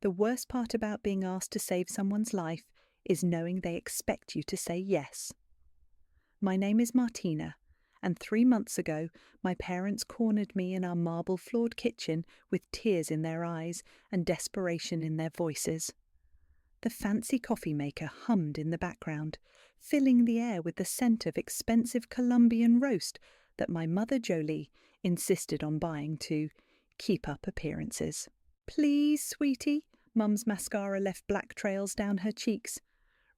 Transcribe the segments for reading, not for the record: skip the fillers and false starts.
The worst part about being asked to save someone's life is knowing they expect you to say yes. My name is Martina, and 3 months ago my parents cornered me in our marble-floored kitchen with tears in their eyes and desperation in their voices. The fancy coffee maker hummed in the background, filling the air with the scent of expensive Colombian roast that my mother Jolie insisted on buying to keep up appearances. "Please, sweetie," Mum's mascara left black trails down her cheeks.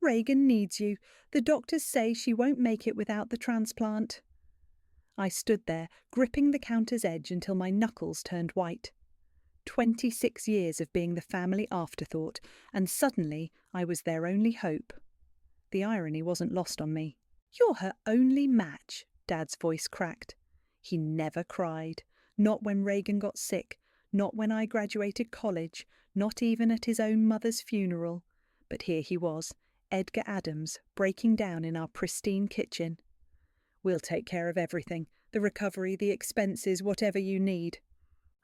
"Reagan needs you. The doctors say she won't make it without the transplant." I stood there, gripping the counter's edge until my knuckles turned white. 26 years of being the family afterthought, and suddenly I was their only hope. The irony wasn't lost on me. "You're her only match," Dad's voice cracked. He never cried. Not when Reagan got sick, not when I graduated college, not even at his own mother's funeral. But here he was, Edgar Adams, breaking down in our pristine kitchen. "We'll take care of everything, the recovery, the expenses, whatever you need."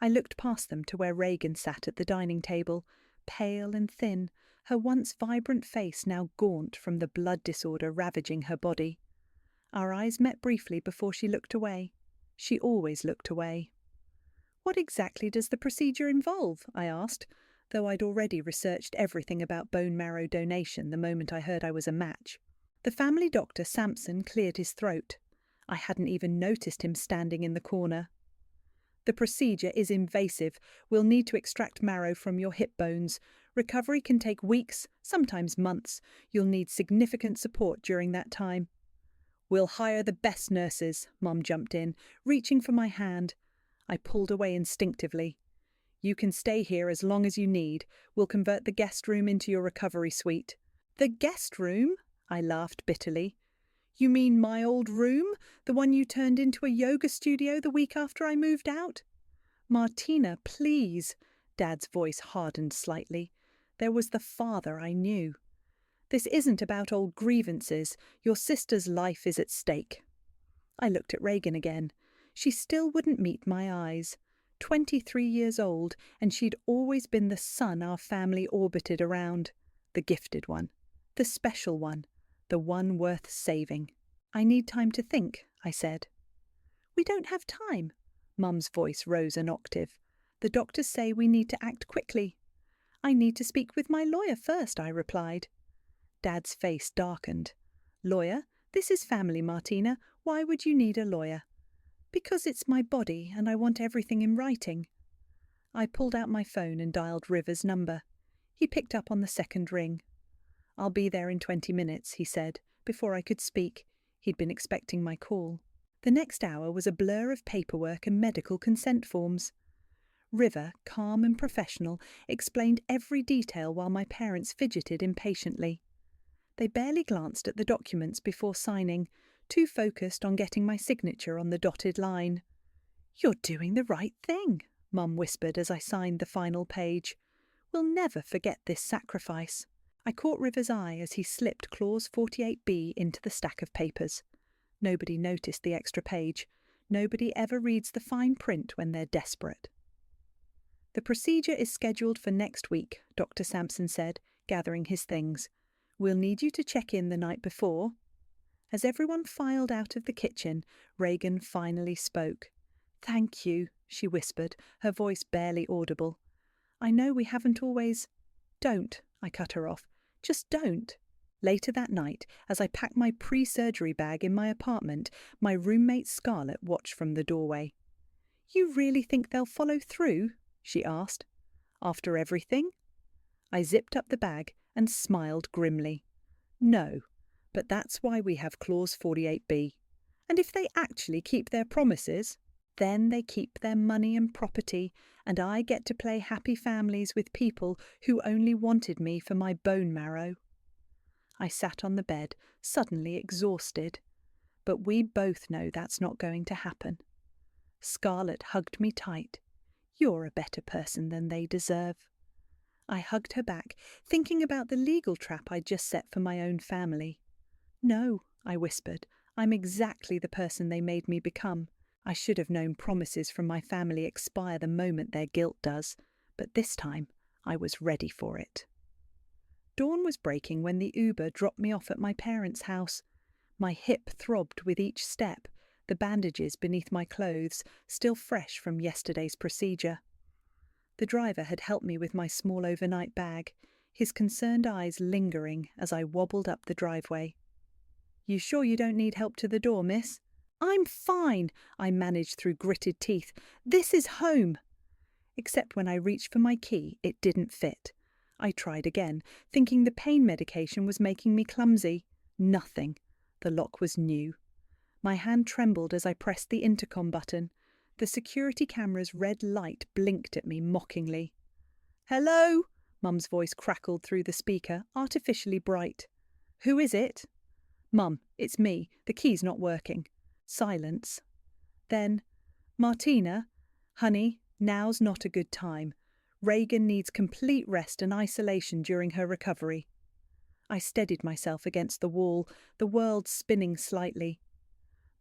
I looked past them to where Reagan sat at the dining table, pale and thin, her once vibrant face now gaunt from the blood disorder ravaging her body. Our eyes met briefly before she looked away. She always looked away. "What exactly does the procedure involve?" I asked, though I'd already researched everything about bone marrow donation the moment I heard I was a match. The family doctor, Sampson, cleared his throat. I hadn't even noticed him standing in the corner. "The procedure is invasive. We'll need to extract marrow from your hip bones. Recovery can take weeks, sometimes months. You'll need significant support during that time." "We'll hire the best nurses," Mum jumped in, reaching for my hand. I pulled away instinctively. "You can stay here as long as you need. We'll convert the guest room into your recovery suite." "The guest room?" I laughed bitterly. "You mean my old room? The one you turned into a yoga studio the week after I moved out?" "Martina, please." Dad's voice hardened slightly. There was the father I knew. "This isn't about old grievances. Your sister's life is at stake." I looked at Reagan again. She still wouldn't meet my eyes. 23 years old, and she'd always been the sun our family orbited around. The gifted one. The special one. The one worth saving. "I need time to think," I said. "We don't have time." Mum's voice rose an octave. "The doctors say we need to act quickly." "I need to speak with my lawyer first," I replied. Dad's face darkened. "Lawyer? This is family, Martina. Why would you need a lawyer?" "Because it's my body and I want everything in writing." I pulled out my phone and dialed River's number. He picked up on the second ring. "I'll be there in 20 minutes, he said, before I could speak. He'd been expecting my call. The next hour was a blur of paperwork and medical consent forms. River, calm and professional, explained every detail while my parents fidgeted impatiently. They barely glanced at the documents before signing, too focused on getting my signature on the dotted line. "You're doing the right thing," Mum whispered as I signed the final page. "We'll never forget this sacrifice." I caught River's eye as he slipped Clause 48B into the stack of papers. Nobody noticed the extra page. Nobody ever reads the fine print when they're desperate. "The procedure is scheduled for next week," Dr. Sampson said, gathering his things. "We'll need you to check in the night before." As everyone filed out of the kitchen, Reagan finally spoke. "Thank you," she whispered, her voice barely audible. "I know we haven't always—" "Don't," I cut her off. "Just don't." Later that night, as I packed my pre-surgery bag in my apartment, my roommate Scarlett watched from the doorway. "You really think they'll follow through?" she asked. "After everything?" I zipped up the bag and smiled grimly. "No, but that's why we have Clause 48B. And if they actually keep their promises, then they keep their money and property, and I get to play happy families with people who only wanted me for my bone marrow." I sat on the bed, suddenly exhausted. But we both know that's not going to happen. Scarlett hugged me tight. "You're a better person than they deserve." I hugged her back, thinking about the legal trap I'd just set for my own family. "No," I whispered, "I'm exactly the person they made me become. I should have known promises from my family expire the moment their guilt does, but this time I was ready for it. Dawn was breaking when the Uber dropped me off at my parents' house. My hip throbbed with each step, the bandages beneath my clothes still fresh from yesterday's procedure. The driver had helped me with my small overnight bag, his concerned eyes lingering as I wobbled up the driveway. "You sure you don't need help to the door, miss?" "I'm fine," I managed through gritted teeth. "This is home." Except when I reached for my key, it didn't fit. I tried again, thinking the pain medication was making me clumsy. Nothing. The lock was new. My hand trembled as I pressed the intercom button. The security camera's red light blinked at me mockingly. "Hello?" Mum's voice crackled through the speaker, artificially bright. "Who is it?" "Mum, it's me. The key's not working." Silence. Then, "Martina, honey, now's not a good time. Reagan needs complete rest and isolation during her recovery." I steadied myself against the wall, the world spinning slightly.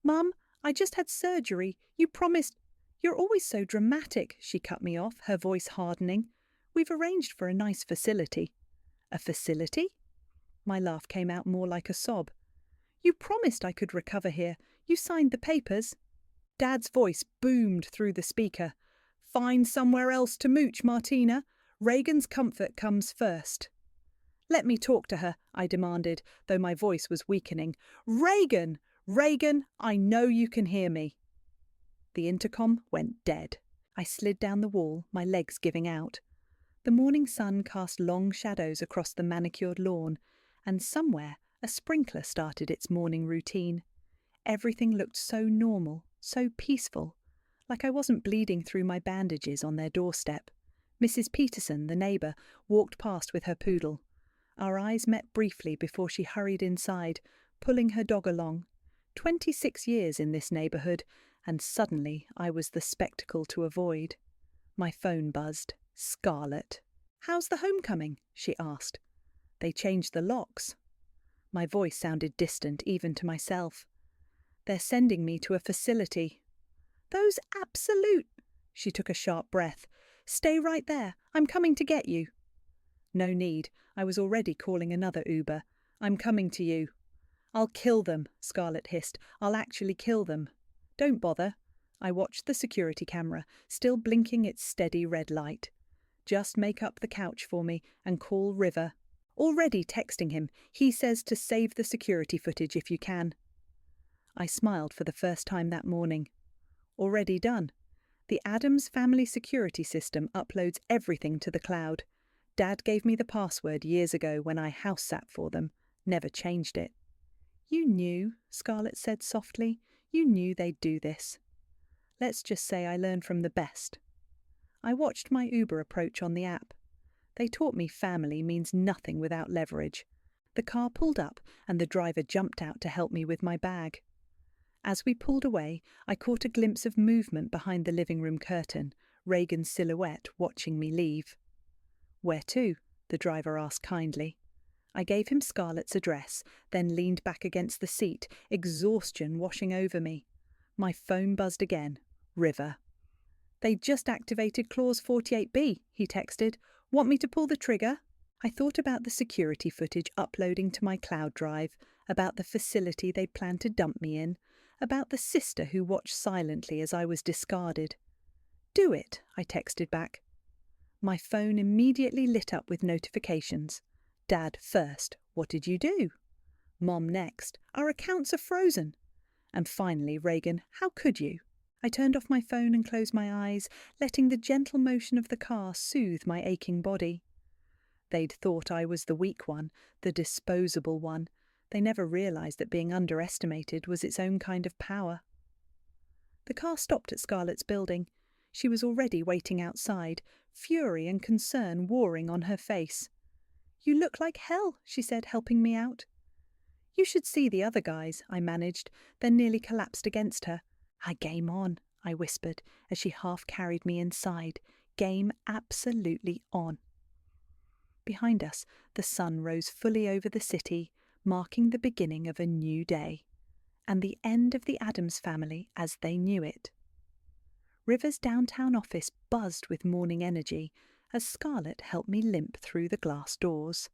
"Mum, I just had surgery. You promised—" "You're always so dramatic," she cut me off, her voice hardening. "We've arranged for a nice facility." "A facility?" My laugh came out more like a sob. "You promised I could recover here. You signed the papers." Dad's voice boomed through the speaker. "Find somewhere else to mooch, Martina. Reagan's comfort comes first." "Let me talk to her," I demanded, though my voice was weakening. "Reagan! Reagan, I know you can hear me." The intercom went dead. I slid down the wall, my legs giving out. The morning sun cast long shadows across the manicured lawn, and somewhere a sprinkler started its morning routine. Everything looked so normal, so peaceful, like I wasn't bleeding through my bandages on their doorstep. Mrs. Peterson, the neighbour, walked past with her poodle. Our eyes met briefly before she hurried inside, pulling her dog along. 26 years in this neighbourhood, and suddenly I was the spectacle to avoid. My phone buzzed. Scarlett. "How's the homecoming?" she asked. "They changed the locks." My voice sounded distant even to myself. "They're sending me to a facility." "Those absolute—" She took a sharp breath. "Stay right there. I'm coming to get you." No need. I was already calling another Uber. "I'm coming to you." "I'll kill them," Scarlett hissed. "I'll actually kill them." "Don't bother." I watched the security camera, still blinking its steady red light. "Just make up the couch for me and call River. Already texting him. He says to save the security footage if you can." I smiled for the first time that morning. Already done. The Addams family security system uploads everything to the cloud. Dad gave me the password years ago when I house sat for them. Never changed it. "You knew," Scarlett said softly. "You knew they'd do this." Let's just say I learned from the best. I watched my Uber approach on the app. They taught me family means nothing without leverage. The car pulled up and the driver jumped out to help me with my bag. As we pulled away, I caught a glimpse of movement behind the living room curtain, Reagan's silhouette watching me leave. "Where to?" the driver asked kindly. I gave him Scarlett's address, then leaned back against the seat, exhaustion washing over me. My phone buzzed again. River. "They just activated Clause 48B, he texted. "Want me to pull the trigger?" I thought about the security footage uploading to my cloud drive, about the facility they'd planned to dump me in, about the sister who watched silently as I was discarded. "Do it," I texted back. My phone immediately lit up with notifications. Dad first. "What did you do?" Mom next. "Our accounts are frozen." And finally, Reagan, "How could you?" I turned off my phone and closed my eyes, letting the gentle motion of the car soothe my aching body. They'd thought I was the weak one, the disposable one. They never realised that being underestimated was its own kind of power. The car stopped at Scarlett's building. She was already waiting outside, fury and concern warring on her face. "You look like hell," she said, helping me out. "You should see the other guys," I managed, then nearly collapsed against her. "Game on," I whispered as she half carried me inside. Game absolutely on. Behind us, the sun rose fully over the city, marking the beginning of a new day, and the end of the Addams family as they knew it. River's downtown office buzzed with morning energy, as Scarlett helped me limp through the glass doors.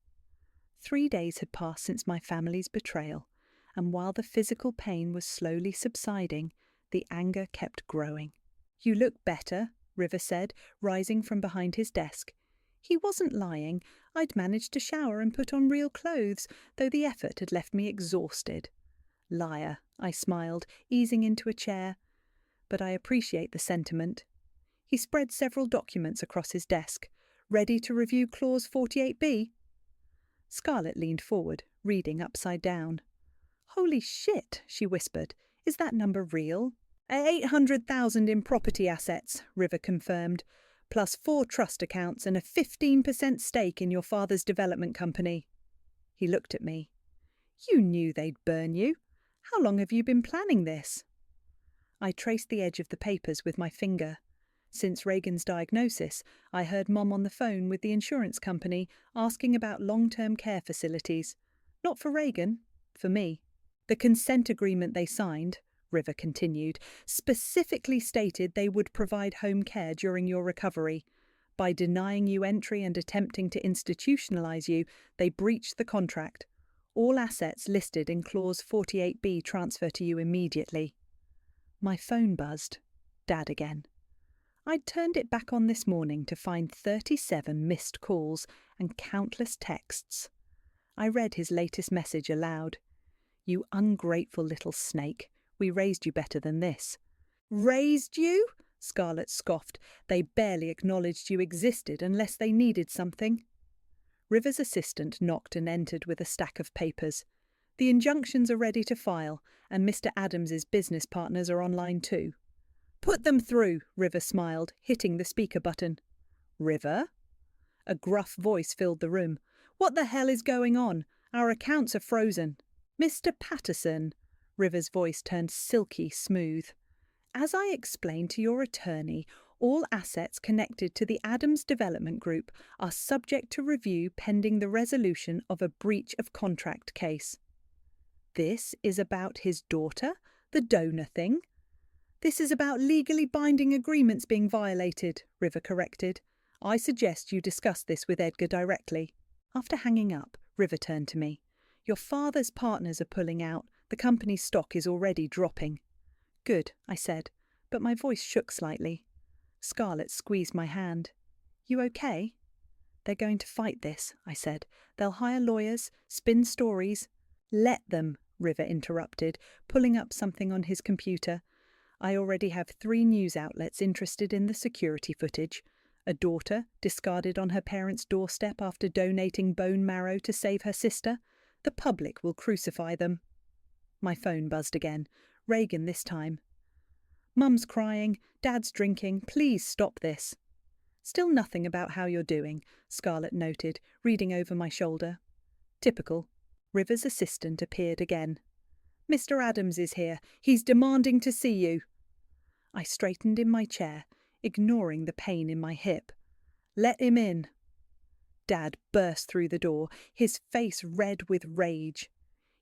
3 days had passed since my family's betrayal, and while the physical pain was slowly subsiding, the anger kept growing. "You look better," River said, rising from behind his desk. He wasn't lying. I'd managed to shower and put on real clothes, though the effort had left me exhausted. "Liar," I smiled, easing into a chair. "But I appreciate the sentiment." He spread several documents across his desk. "Ready to review Clause 48B? Scarlett leaned forward, reading upside down. "Holy shit," she whispered. "Is that number real?" "800,000 in property assets," River confirmed, "plus 4 trust accounts and a 15% stake in your father's development company." He looked at me. "You knew they'd burn you. How long have you been planning this?" I traced the edge of the papers with my finger. Since Reagan's diagnosis, I heard Mom on the phone with the insurance company asking about long-term care facilities. Not for Reagan, for me. "The consent agreement they signed," River continued, "specifically stated they would provide home care during your recovery. By denying you entry and attempting to institutionalize you, they breached the contract. All assets listed in Clause 48B transfer to you immediately." My phone buzzed. Dad again. I'd turned it back on this morning to find 37 missed calls and countless texts. I read his latest message aloud. "You ungrateful little snake. We raised you better than this." "Raised you?" Scarlett scoffed. "They barely acknowledged you existed unless they needed something." River's assistant knocked and entered with a stack of papers. "The injunctions are ready to file, and Mr. Adams's business partners are online too." "Put them through," River smiled, hitting the speaker button. "River?" A gruff voice filled the room. "What the hell is going on? Our accounts are frozen." "Mr. Patterson," River's voice turned silky smooth. "As I explained to your attorney, all assets connected to the Adams Development Group are subject to review pending the resolution of a breach of contract case." "This is about his daughter, the donor thing?" "This is about legally binding agreements being violated," River corrected. "I suggest you discuss this with Edgar directly." After hanging up, River turned to me. "Your father's partners are pulling out. The company's stock is already dropping." "Good," I said, but my voice shook slightly. Scarlett squeezed my hand. "You okay?" "They're going to fight this," I said. "They'll hire lawyers, spin stories." "Let them," River interrupted, pulling up something on his computer. "I already have 3 news outlets interested in the security footage. A daughter discarded on her parents' doorstep after donating bone marrow to save her sister. The public will crucify them." My phone buzzed again. Reagan this time. "Mum's crying, Dad's drinking, please stop this." "Still nothing about how you're doing," Scarlett noted, reading over my shoulder. "Typical." River's assistant appeared again. "Mr. Adams is here. He's demanding to see you." I straightened in my chair, ignoring the pain in my hip. "Let him in." Dad burst through the door, his face red with rage.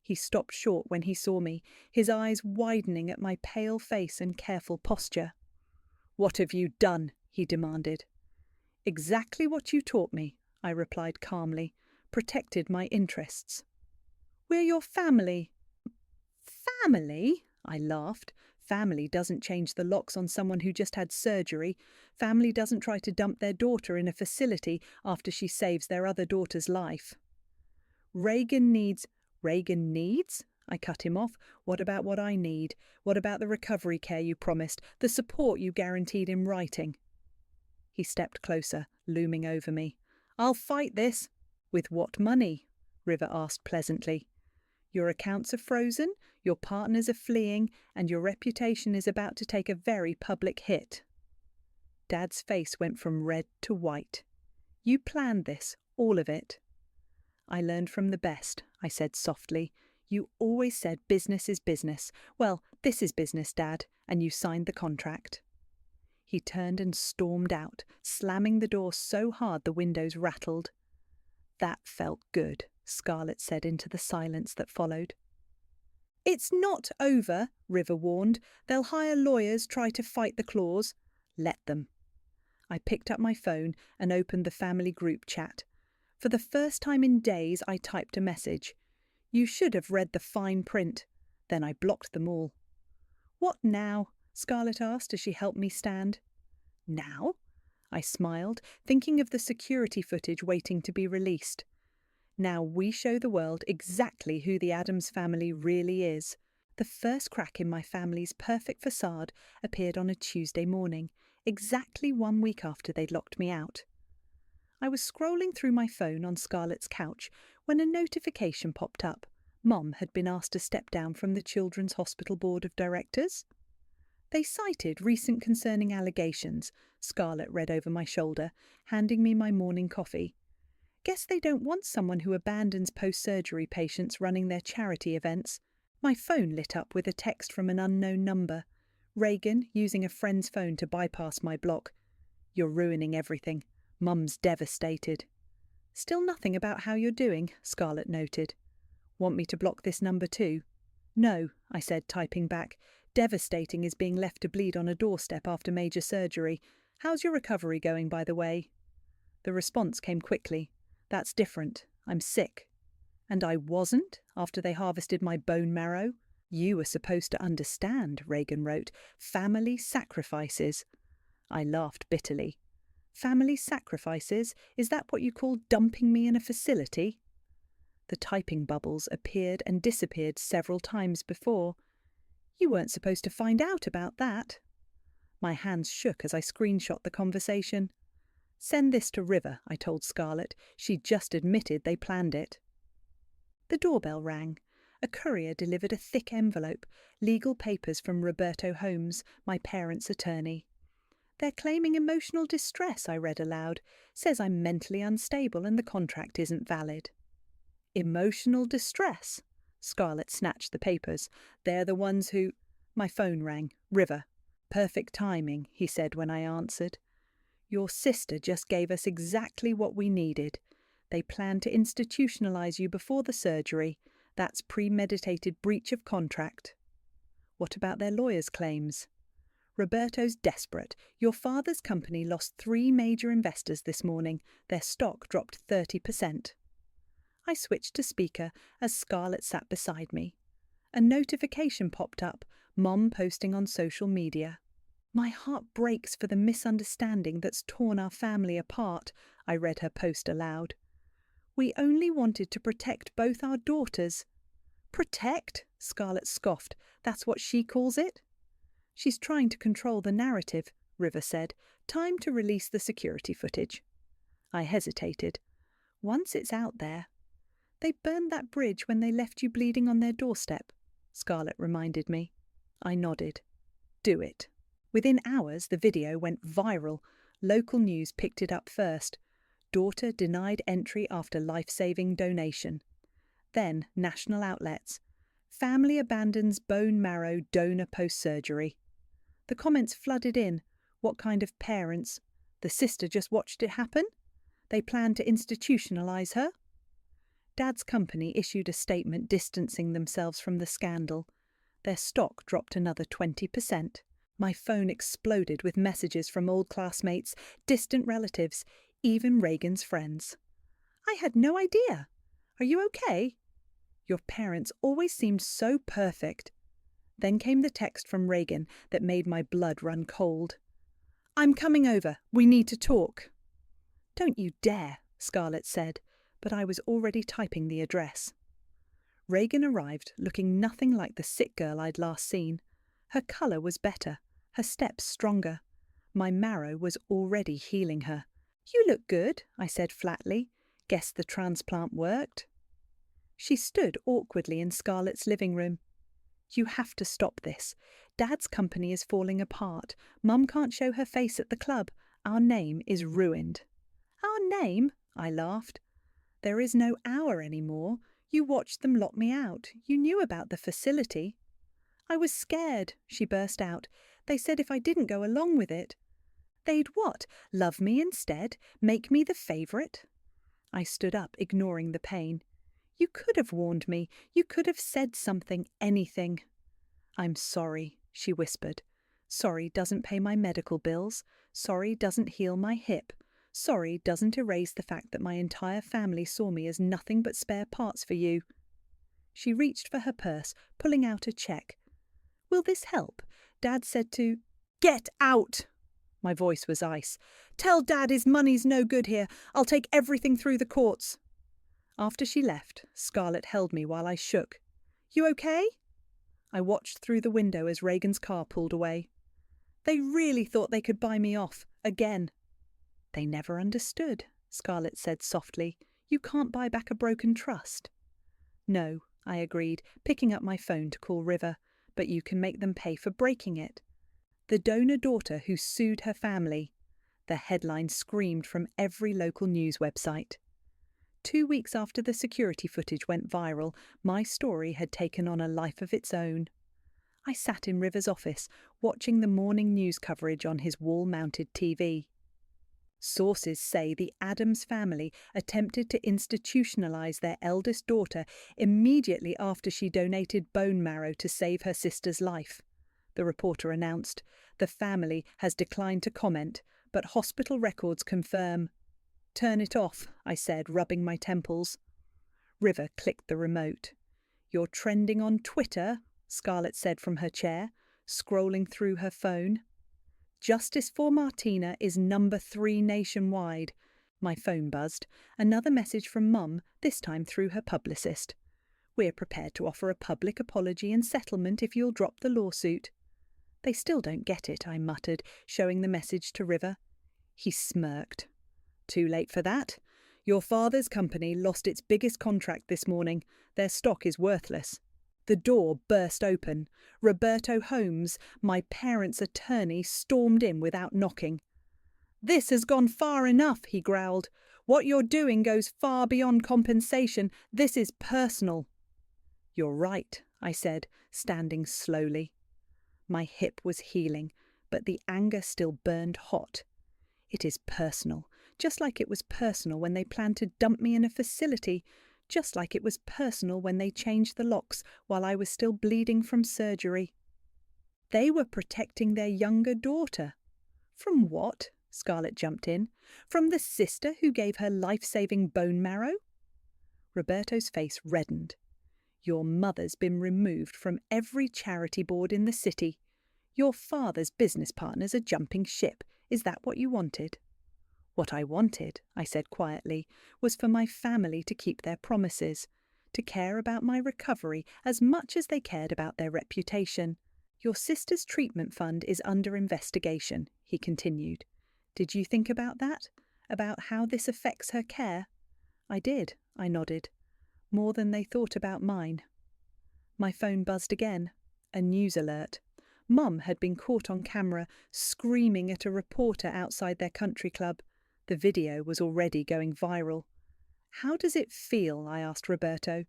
He stopped short when he saw me, his eyes widening at my pale face and careful posture. "What have you done?" he demanded. "Exactly what you taught me," I replied calmly. "Protected my interests." "We're your family." "Family?" I laughed. Family doesn't change the locks on someone who just had surgery. Family doesn't try to dump their daughter in a facility after she saves their other daughter's life. Reagan needs... "Reagan needs?" I cut him off. "What about what I need? What about the recovery care you promised, the support you guaranteed in writing?" He stepped closer, looming over me. "I'll fight this." "With what money?" River asked pleasantly. "Your accounts are frozen, your partners are fleeing, and your reputation is about to take a very public hit." Dad's face went from red to white. "You planned this, all of it." "I learned from the best," I said softly. "You always said business is business. Well, this is business, Dad, and you signed the contract." He turned and stormed out, slamming the door so hard the windows rattled. "That felt good," Scarlett said into the silence that followed. "It's not over," River warned. "They'll hire lawyers, try to fight the clause." "Let them." I picked up my phone and opened the family group chat. For the first time in days, I typed a message. You should have read the fine print. Then I blocked them all. What now? Scarlett asked as she helped me stand. Now? I smiled, thinking of the security footage waiting to be released. Now we show the world exactly who the Addams family really is. The first crack in my family's perfect facade appeared on a Tuesday morning, exactly 1 week after they'd locked me out. I was scrolling through my phone on Scarlett's couch when a notification popped up. Mom had been asked to step down from the Children's Hospital Board of Directors. They cited recent concerning allegations, Scarlett read over my shoulder, handing me my morning coffee. Guess they don't want someone who abandons post-surgery patients running their charity events. My phone lit up with a text from an unknown number. Reagan, using a friend's phone to bypass my block. You're ruining everything. Mum's devastated. Still nothing about how you're doing, Scarlett noted. Want me to block this number too? No, I said, typing back. Devastating is being left to bleed on a doorstep after major surgery. How's your recovery going, by the way? The response came quickly. That's different. I'm sick. And I wasn't, after they harvested my bone marrow? You were supposed to understand, Reagan wrote. Family sacrifices. I laughed bitterly. Family sacrifices? Is that what you call dumping me in a facility? The typing bubbles appeared and disappeared several times before. You weren't supposed to find out about that. My hands shook as I screenshot the conversation. Send this to River, I told Scarlett. She just admitted they planned it. The doorbell rang. A courier delivered a thick envelope, legal papers from Roberto Holmes, my parents' attorney. They're claiming emotional distress, I read aloud. Says I'm mentally unstable and the contract isn't valid. Emotional distress? Scarlett snatched the papers. They're the ones who... My phone rang. River. Perfect timing, he said when I answered. Your sister just gave us exactly what we needed. They plan to institutionalize you before the surgery. That's premeditated breach of contract. What about their lawyers' claims? Roberto's desperate. Your father's company lost 3 major investors this morning. Their stock dropped 30%. I switched to speaker as Scarlett sat beside me. A notification popped up, Mom posting on social media. My heart breaks for the misunderstanding that's torn our family apart, I read her post aloud. We only wanted to protect both our daughters. Protect? Scarlett scoffed. That's what she calls it? She's trying to control the narrative, River said. Time to release the security footage. I hesitated. Once it's out there... They burned that bridge when they left you bleeding on their doorstep, Scarlett reminded me. I nodded. Do it. Within hours, the video went viral. Local news picked it up first. Daughter denied entry after life-saving donation. Then national outlets. Family abandons bone marrow donor post-surgery. The comments flooded in. What kind of parents? The sister just watched it happen? They planned to institutionalize her? Dad's company issued a statement distancing themselves from the scandal. Their stock dropped another 20%. My phone exploded with messages from old classmates, distant relatives, even Reagan's friends. I had no idea. Are you okay? Your parents always seemed so perfect. Then came the text from Reagan that made my blood run cold. I'm coming over. We need to talk. Don't you dare, Scarlett said, but I was already typing the address. Reagan arrived, looking nothing like the sick girl I'd last seen. Her colour was better, her steps stronger. My marrow was already healing her. You look good, I said flatly. Guess the transplant worked. She stood awkwardly in Scarlett's living room. You have to stop this. Dad's company is falling apart. Mum can't show her face at the club. Our name is ruined. Our name? I laughed. There is no our anymore. You watched them lock me out. You knew about the facility. I was scared, she burst out. They said if I didn't go along with it. They'd what? Love me instead? Make me the favourite? I stood up, ignoring the pain. You could have warned me. You could have said something, anything. I'm sorry, she whispered. Sorry doesn't pay my medical bills. Sorry doesn't heal my hip. Sorry doesn't erase the fact that my entire family saw me as nothing but spare parts for you. She reached for her purse, pulling out a cheque. Will this help? Dad said to... Get out! My voice was ice. Tell Dad his money's no good here. I'll take everything through the courts. After she left, Scarlett held me while I shook. You okay? I watched through the window as Reagan's car pulled away. They really thought they could buy me off, again. They never understood, Scarlett said softly. You can't buy back a broken trust. No, I agreed, picking up my phone to call River, but you can make them pay for breaking it. The donor daughter who sued her family. The headline screamed from every local news website. 2 weeks after the security footage went viral, my story had taken on a life of its own. I sat in River's office, watching the morning news coverage on his wall-mounted TV. Sources say the Adams family attempted to institutionalize their eldest daughter immediately after she donated bone marrow to save her sister's life. The reporter announced. The family has declined to comment, but hospital records confirm. Turn it off, I said, rubbing my temples. River clicked the remote. You're trending on Twitter, Scarlett said from her chair, scrolling through her phone. Justice for Martina is number 3 nationwide. My phone buzzed. Another message from Mum, this time through her publicist. We're prepared to offer a public apology and settlement if you'll drop the lawsuit. They still don't get it, I muttered, showing the message to River. He smirked. Too late for that. Your father's company lost its biggest contract this morning. Their stock is worthless. The door burst open. Roberto Holmes, my parents' attorney, stormed in without knocking. This has gone far enough, he growled. What you're doing goes far beyond compensation. This is personal. You're right, I said, standing slowly. My hip was healing, but the anger still burned hot. It is personal, just like it was personal when they planned to dump me in a facility, just like it was personal when they changed the locks while I was still bleeding from surgery. They were protecting their younger daughter. From what? Scarlett jumped in. From the sister who gave her life-saving bone marrow? Roberto's face reddened. Your mother's been removed from every charity board in the city. Your father's business partners are jumping ship. Is that what you wanted? What I wanted, I said quietly, was for my family to keep their promises, to care about my recovery as much as they cared about their reputation. Your sister's treatment fund is under investigation, he continued. Did you think about that? About how this affects her care? I did, I nodded. More than they thought about mine. My phone buzzed again. A news alert. Mum had been caught on camera, screaming at a reporter outside their country club. The video was already going viral. How does it feel? I asked Roberto.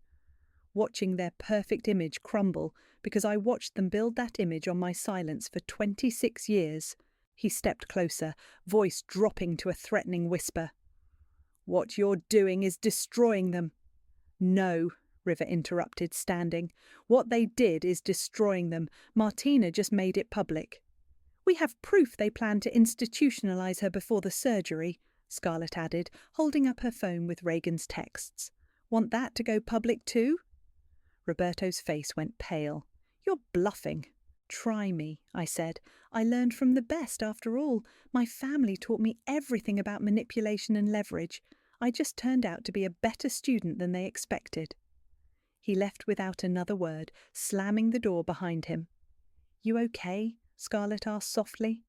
Watching their perfect image crumble, because I watched them build that image on my silence for 26 years. He stepped closer, voice dropping to a threatening whisper. What you're doing is destroying them. No, River interrupted, standing. What they did is destroying them. Martina just made it public. We have proof they planned to institutionalize her before the surgery, Scarlett added, holding up her phone with Reagan's texts. Want that to go public too? Roberto's face went pale. You're bluffing. Try me, I said. I learned from the best after all. My family taught me everything about manipulation and leverage. I just turned out to be a better student than they expected. He left without another word, slamming the door behind him. You okay? Scarlett asked softly.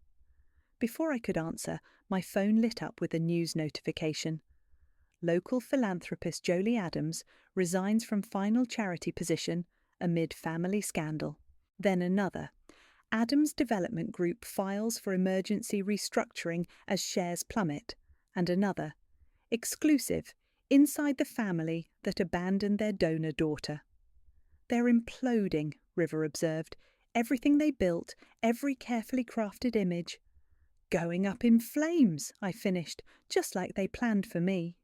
Before I could answer, my phone lit up with a news notification. Local philanthropist Jolie Adams resigns from final charity position amid family scandal. Then another. Adams Development Group files for emergency restructuring as shares plummet. And another. Exclusive. Inside the family that abandoned their donor daughter. They're imploding, River observed. Everything they built, every carefully crafted image. Going up in flames, I finished, just like they planned for me.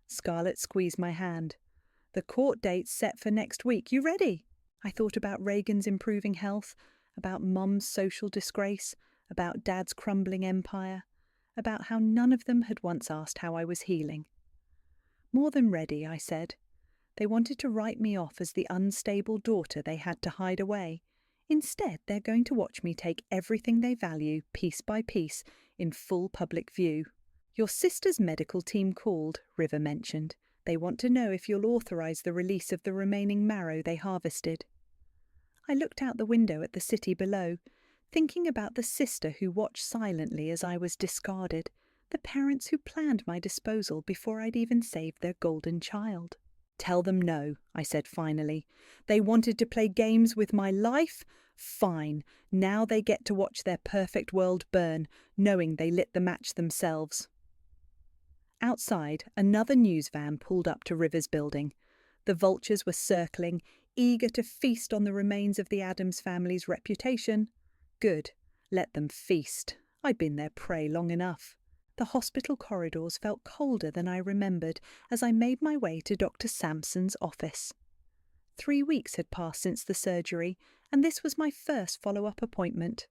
Scarlett squeezed my hand. The court date's set for next week. You ready? I thought about Reagan's improving health, about Mum's social disgrace, about Dad's crumbling empire, about how none of them had once asked how I was healing. More than ready, I said. They wanted to write me off as the unstable daughter they had to hide away. Instead, they're going to watch me take everything they value, piece by piece, in full public view. Your sister's medical team called, River mentioned. They want to know if you'll authorise the release of the remaining marrow they harvested. I looked out the window at the city below, thinking about the sister who watched silently as I was discarded, the parents who planned my disposal before I'd even saved their golden child. Tell them no, I said finally. They wanted to play games with my life? Fine. Now they get to watch their perfect world burn, knowing they lit the match themselves. Outside, another news van pulled up to River's building. The vultures were circling, eager to feast on the remains of the Addams family's reputation. Good. Let them feast. I'd been their prey long enough. The hospital corridors felt colder than I remembered as I made my way to Dr. Sampson's office. 3 weeks had passed since the surgery, and this was my first follow-up appointment.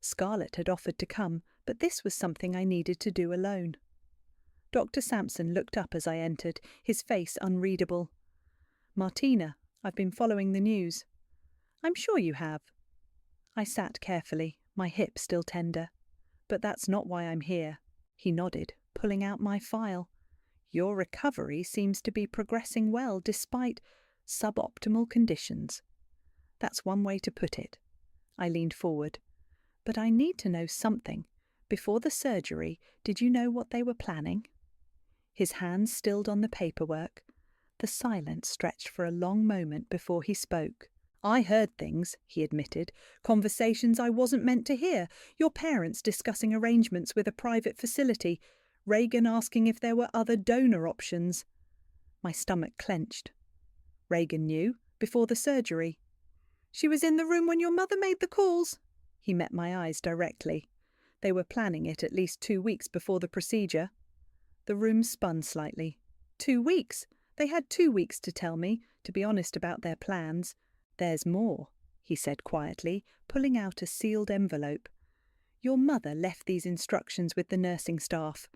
Scarlett had offered to come, but this was something I needed to do alone. Dr. Sampson looked up as I entered, his face unreadable. "Martina, I've been following the news." "I'm sure you have." I sat carefully, my hip still tender. "But that's not why I'm here." He nodded, pulling out my file. "Your recovery seems to be progressing well despite suboptimal conditions." That's one way to put it. I leaned forward. "But I need to know something. Before the surgery, did you know what they were planning?" His hands stilled on the paperwork. The silence stretched for a long moment before he spoke. "I heard things," he admitted, "conversations I wasn't meant to hear. Your parents discussing arrangements with a private facility. Reagan asking if there were other donor options." My stomach clenched. "Reagan knew? Before the surgery?" "She was in the room when your mother made the calls." He met my eyes directly. "They were planning it at least 2 weeks before the procedure." The room spun slightly. 2 weeks? They had 2 weeks to tell me, to be honest about their plans. "There's more," he said quietly, pulling out a sealed envelope. "Your mother left these instructions with the nursing staff.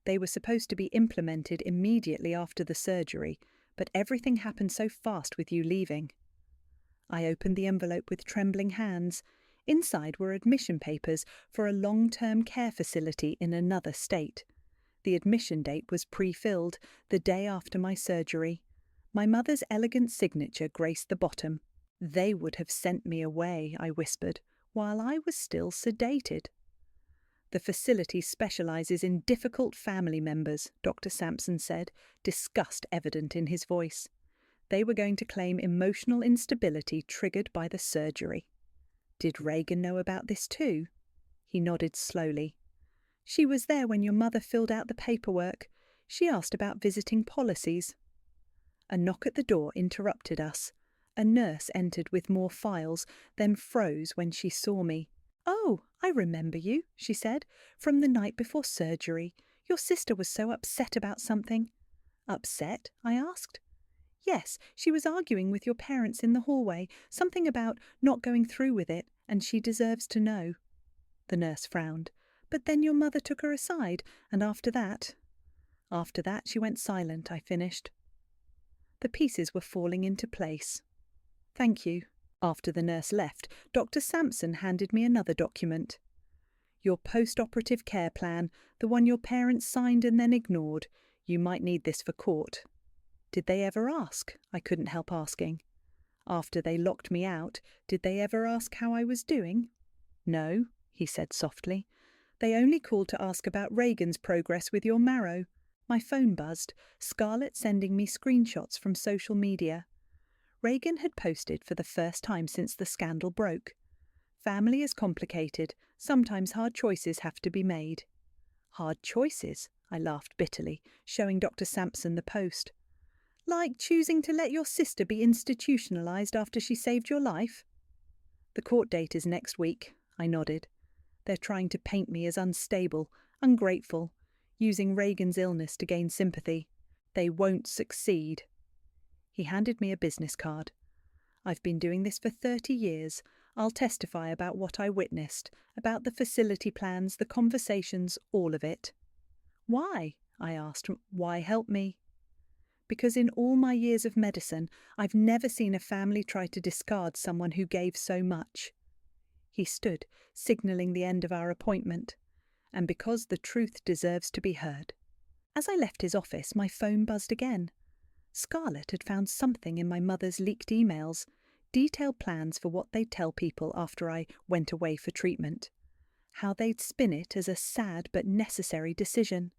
They were supposed to be implemented immediately after the surgery, but everything happened so fast with you leaving." I opened the envelope with trembling hands. Inside were admission papers for a long-term care facility in another state. The admission date was pre-filled, the day after my surgery. My mother's elegant signature graced the bottom. "They would have sent me away," I whispered, "while I was still sedated." "The facility specialises in difficult family members," Dr. Sampson said, disgust evident in his voice. "They were going to claim emotional instability triggered by the surgery." "Did Reagan know about this too?" He nodded slowly. "She was there when your mother filled out the paperwork. She asked about visiting policies." A knock at the door interrupted us. A nurse entered with more files, then froze when she saw me. "Oh, I remember you," she said, "from the night before surgery. Your sister was so upset about something." "Upset?" I asked. "Yes, she was arguing with your parents in the hallway, something about not going through with it, and she deserves to know." The nurse frowned. "But then your mother took her aside, and after that—" "After that she went silent," I finished. The pieces were falling into place. "Thank you." After the nurse left, Dr. Sampson handed me another document. "Your post-operative care plan, the one your parents signed and then ignored. You might need this for court." "Did they ever ask?" I couldn't help asking. "After they locked me out, did they ever ask how I was doing?" "No," he said softly. "They only called to ask about Reagan's progress with your marrow." My phone buzzed, Scarlett sending me screenshots from social media. Reagan had posted for the first time since the scandal broke. "Family is complicated. Sometimes hard choices have to be made." "Hard choices?" I laughed bitterly, showing Dr. Sampson the post. "Like choosing to let your sister be institutionalised after she saved your life?" "The court date is next week," I nodded. "They're trying to paint me as unstable, ungrateful, using Reagan's illness to gain sympathy. They won't succeed." He handed me a business card. "I've been doing this for 30 years. I'll testify about what I witnessed, about the facility plans, the conversations, all of it." "Why?" I asked. "Why help me?" "Because in all my years of medicine, I've never seen a family try to discard someone who gave so much." He stood, signalling the end of our appointment. "And because the truth deserves to be heard." As I left his office, my phone buzzed again. Scarlett had found something in my mother's leaked emails, detailed plans for what they'd tell people after I went away for treatment. How they'd spin it as a sad but necessary decision.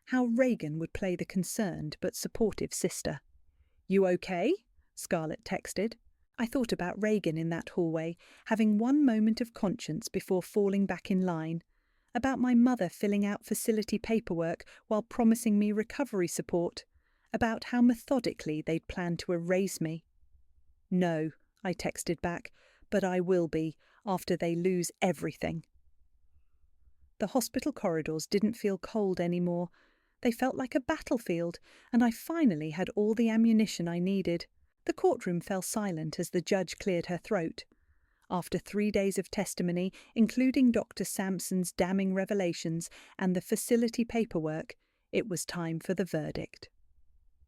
How Reagan would play the concerned but supportive sister. "You okay?" Scarlett texted. I thought about Reagan in that hallway, having one moment of conscience before falling back in line. About my mother filling out facility paperwork while promising me recovery support. About how methodically they'd planned to erase me. "No," I texted back, "but I will be, after they lose everything." The hospital corridors didn't feel cold anymore. They felt like a battlefield, and I finally had all the ammunition I needed. The courtroom fell silent as the judge cleared her throat. After 3 days of testimony, including Dr. Sampson's damning revelations and the facility paperwork, it was time for the verdict.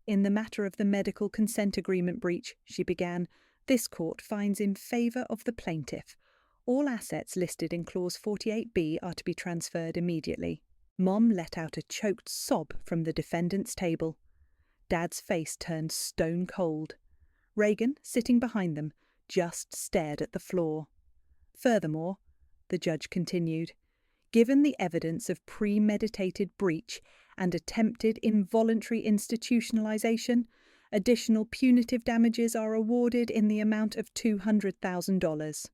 "In the matter of the medical consent agreement breach," she began, "this court finds in favour of the plaintiff. All assets listed in Clause 48B are to be transferred immediately." Mom let out a choked sob from the defendant's table. Dad's face turned stone cold. Reagan, sitting behind them, just stared at the floor. "Furthermore," the judge continued, "given the evidence of premeditated breach and attempted involuntary institutionalization, additional punitive damages are awarded in the amount of $200,000.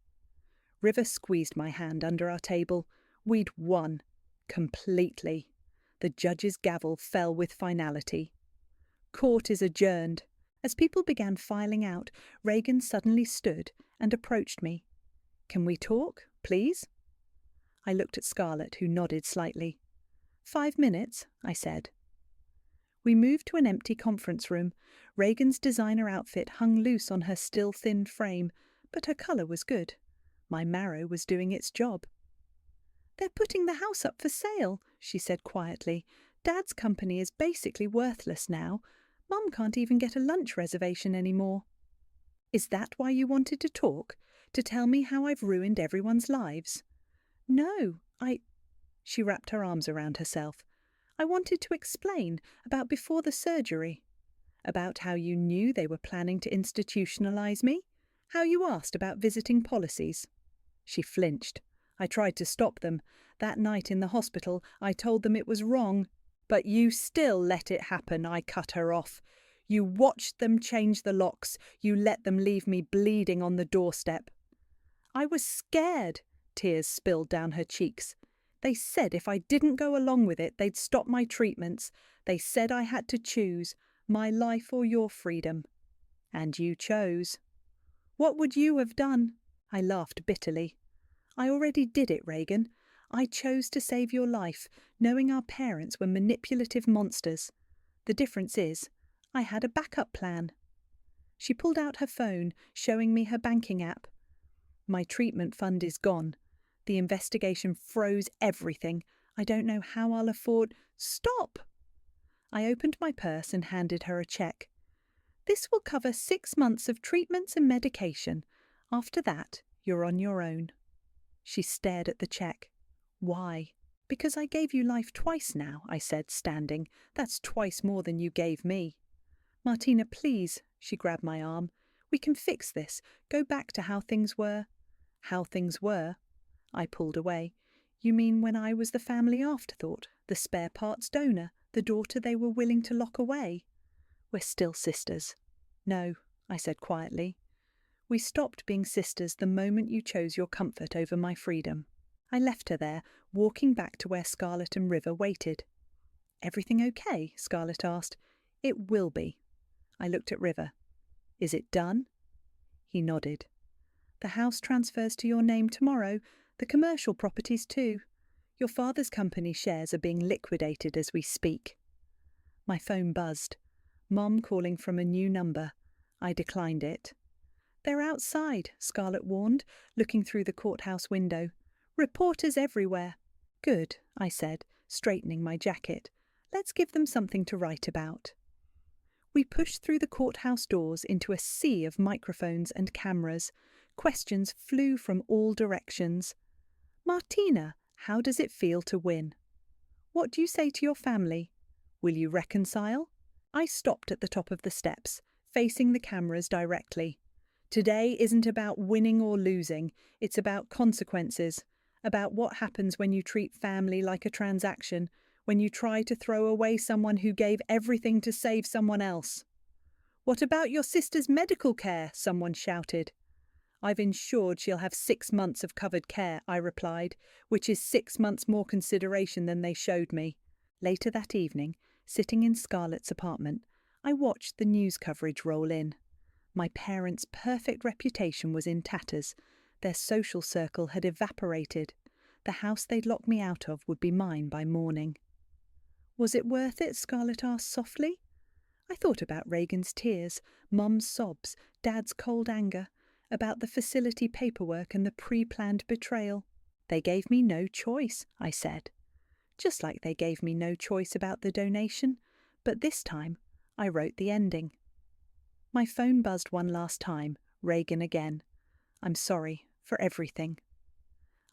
River squeezed my hand under our table. We'd won. Completely. The judge's gavel fell with finality. "Court is adjourned." As people began filing out, Reagan suddenly stood and approached me. "Can we talk, please?" I looked at Scarlett, who nodded slightly. 5 minutes, I said. We moved to an empty conference room. Reagan's designer outfit hung loose on her still thin frame, but her colour was good. My Marrow was doing its job. "They're putting the house up for sale," she said quietly. "Dad's company is basically worthless now. Mum can't even get a lunch reservation anymore." "Is that why you wanted to talk? To tell me how I've ruined everyone's lives?" "No, She wrapped her arms around herself. "I wanted to explain about before the surgery. About how you knew they were planning to institutionalize me. How you asked about visiting policies." She flinched. "I tried to stop them. That night in the hospital, I told them it was wrong. But you still let it happen," I cut her off. "You watched them change the locks. You let them leave me bleeding on the doorstep." "I was scared." Tears spilled down her cheeks. "They said if I didn't go along with it, they'd stop my treatments. They said I had to choose, my life or your freedom. And you chose." "What would you have done?" I laughed bitterly. "I already did it, Reagan. I chose to save your life, knowing our parents were manipulative monsters. The difference is, I had a backup plan." She pulled out her phone, showing me her banking app. "My treatment fund is gone. The investigation froze everything. I don't know how I'll afford—" "Stop!" I opened my purse and handed her a check. "This will cover 6 months of treatments and medication. After that, you're on your own." She stared at the check. "Why?" "Because I gave you life twice now," I said, standing. "That's twice more than you gave me." "Martina, please," she grabbed my arm. "We can fix this. Go back to how things were." "How things were?" I pulled away. "You mean when I was the family afterthought, the spare parts donor, the daughter they were willing to lock away?" "We're still sisters." "No," I said quietly. "We stopped being sisters the moment you chose your comfort over my freedom." I left her there, walking back to where Scarlett and River waited. "Everything okay?" Scarlett asked. "It will be." I looked at River. "Is it done?" He nodded. "The house transfers to your name tomorrow. The commercial properties too. Your father's company shares are being liquidated as we speak." My phone buzzed. Mom calling from a new number. I declined it. They're outside, Scarlett warned, looking through the courthouse window. Reporters everywhere. Good, I said, straightening my jacket. Let's give them something to write about. We pushed through the courthouse doors into a sea of microphones and cameras. Questions flew from all directions. Martina, how does it feel to win? What do you say to your family? Will you reconcile? I stopped at the top of the steps, facing the cameras directly. Today isn't about winning or losing, it's about consequences, about what happens when you treat family like a transaction, when you try to throw away someone who gave everything to save someone else. What about your sister's medical care? Someone shouted. I've ensured she'll have 6 months of covered care, I replied, which is 6 months more consideration than they showed me. Later that evening, sitting in Scarlett's apartment, I watched the news coverage roll in. My parents' perfect reputation was in tatters. Their social circle had evaporated. The house they'd locked me out of would be mine by morning. Was it worth it? Scarlett asked softly. I thought about Reagan's tears, Mum's sobs, Dad's cold anger, about the facility paperwork and the pre-planned betrayal. They gave me no choice, I said. Just like they gave me no choice about the donation, but this time I wrote the ending. My phone buzzed one last time, Reagan again. I'm sorry for everything.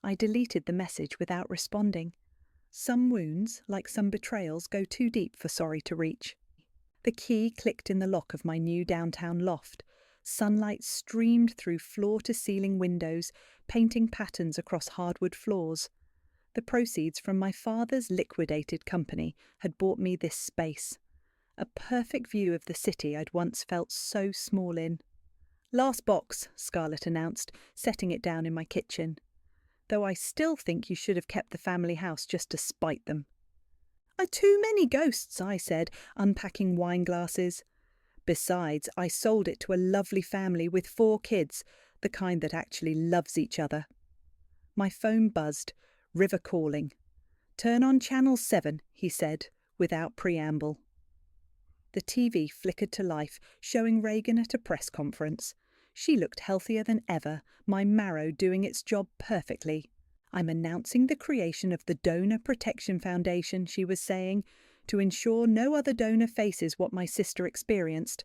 I deleted the message without responding. Some wounds, like some betrayals, go too deep for sorry to reach. The key clicked in the lock of my new downtown loft. Sunlight streamed through floor-to-ceiling windows, painting patterns across hardwood floors. The proceeds from my father's liquidated company had bought me this space. A perfect view of the city I'd once felt so small in. Last box, Scarlett announced, setting it down in my kitchen. Though I still think you should have kept the family house just to spite them. Too many ghosts, I said, unpacking wine glasses. Besides, I sold it to a lovely family with 4 kids, the kind that actually loves each other. My phone buzzed, River calling. Turn on channel 7, he said, without preamble. The TV flickered to life, showing Reagan at a press conference. She looked healthier than ever, my Marrow doing its job perfectly. I'm announcing the creation of the Donor Protection Foundation, she was saying, to ensure no other donor faces what my sister experienced.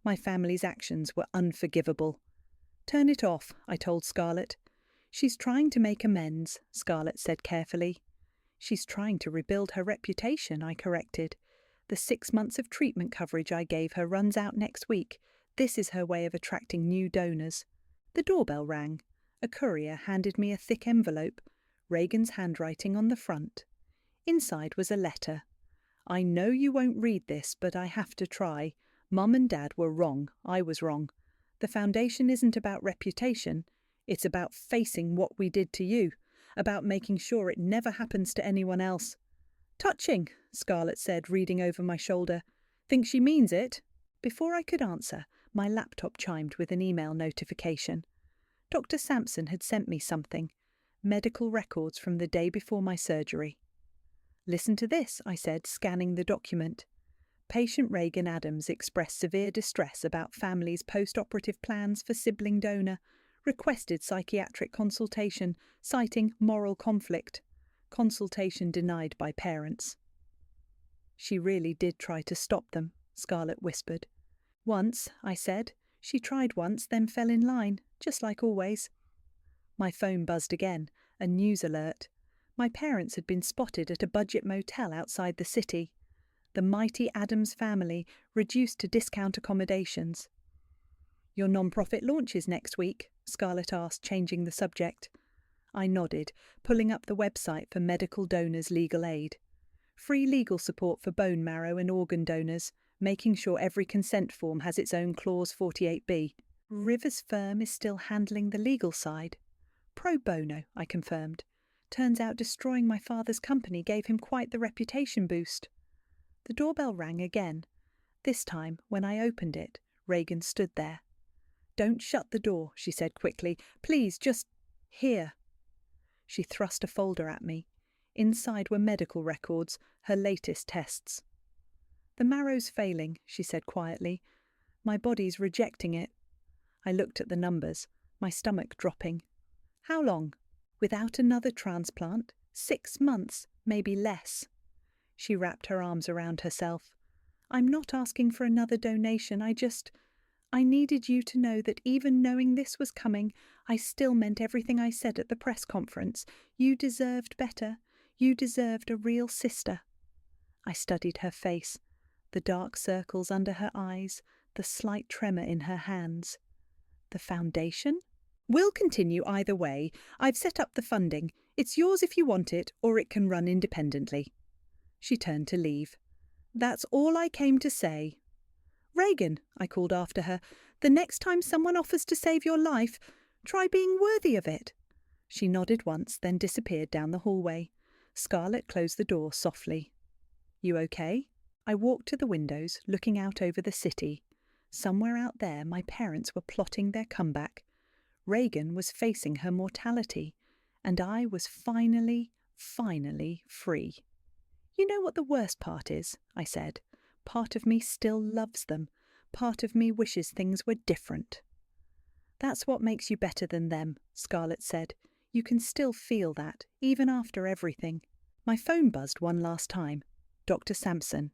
My family's actions were unforgivable. Turn it off, I told Scarlett. She's trying to make amends, Scarlett said carefully. She's trying to rebuild her reputation, I corrected. The 6 months of treatment coverage I gave her runs out next week. This is her way of attracting new donors. The doorbell rang. A courier handed me a thick envelope, Reagan's handwriting on the front. Inside was a letter. I know you won't read this, but I have to try. Mum and Dad were wrong. I was wrong. The foundation isn't about reputation. It's about facing what we did to you, about making sure it never happens to anyone else. Touching, Scarlett said, reading over my shoulder. Think she means it? Before I could answer, my laptop chimed with an email notification. Dr. Sampson had sent me something. Medical records from the day before my surgery. Listen to this, I said, scanning the document. Patient Reagan Adams expressed severe distress about family's post-operative plans for sibling donor, requested psychiatric consultation, citing moral conflict. Consultation denied by parents. She really did try to stop them, Scarlett whispered. Once, I said. She tried once, then fell in line, just like always. My phone buzzed again, a news alert. My parents had been spotted at a budget motel outside the city. The mighty Adams family reduced to discount accommodations. Your non-profit launches next week, Scarlett asked, changing the subject. I nodded, pulling up the website for medical donors' legal aid. Free legal support for bone marrow and organ donors, making sure every consent form has its own Clause 48B. River's firm is still handling the legal side. Pro bono, I confirmed. Turns out destroying my father's company gave him quite the reputation boost. The doorbell rang again. This time, when I opened it, Reagan stood there. Don't shut the door, she said quickly. Please, just here. She thrust a folder at me. Inside were medical records, her latest tests. The marrow's failing, she said quietly. My body's rejecting it. I looked at the numbers, my stomach dropping. How long? Without another transplant? 6 months, maybe less. She wrapped her arms around herself. I'm not asking for another donation, I needed you to know that even knowing this was coming, I still meant everything I said at the press conference. You deserved better. You deserved a real sister. I studied her face, the dark circles under her eyes, the slight tremor in her hands. The foundation? We'll continue either way. I've set up the funding. It's yours if you want it, or it can run independently. She turned to leave. That's all I came to say. Reagan, I called after her, the next time someone offers to save your life, try being worthy of it. She nodded once, then disappeared down the hallway. Scarlett closed the door softly. You okay? I walked to the windows, looking out over the city. Somewhere out there, my parents were plotting their comeback. Reagan was facing her mortality, and I was finally free. You know what the worst part is? I said. Part of me still loves them. Part of me wishes things were different. That's what makes you better than them, Scarlett said. You can still feel that, even after everything. My phone buzzed one last time. Dr. Sampson.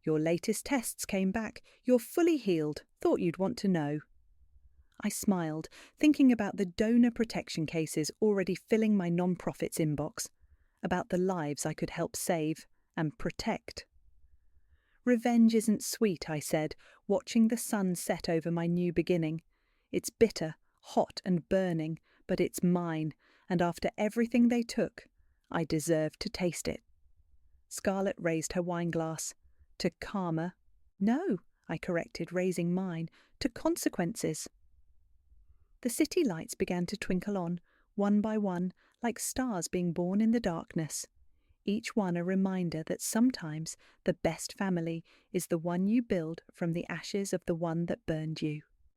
Your latest tests came back. You're fully healed. Thought you'd want to know. I smiled, thinking about the donor protection cases already filling my non-profit's inbox, about the lives I could help save and protect. Revenge isn't sweet, I said, watching the sun set over my new beginning. It's bitter, hot and burning, but it's mine, and after everything they took, I deserve to taste it. Scarlett raised her wineglass. To karma? No, I corrected, raising mine. To consequences. The city lights began to twinkle on, one by one, like stars being born in the darkness. Each one a reminder that sometimes the best family is the one you build from the ashes of the one that burned you.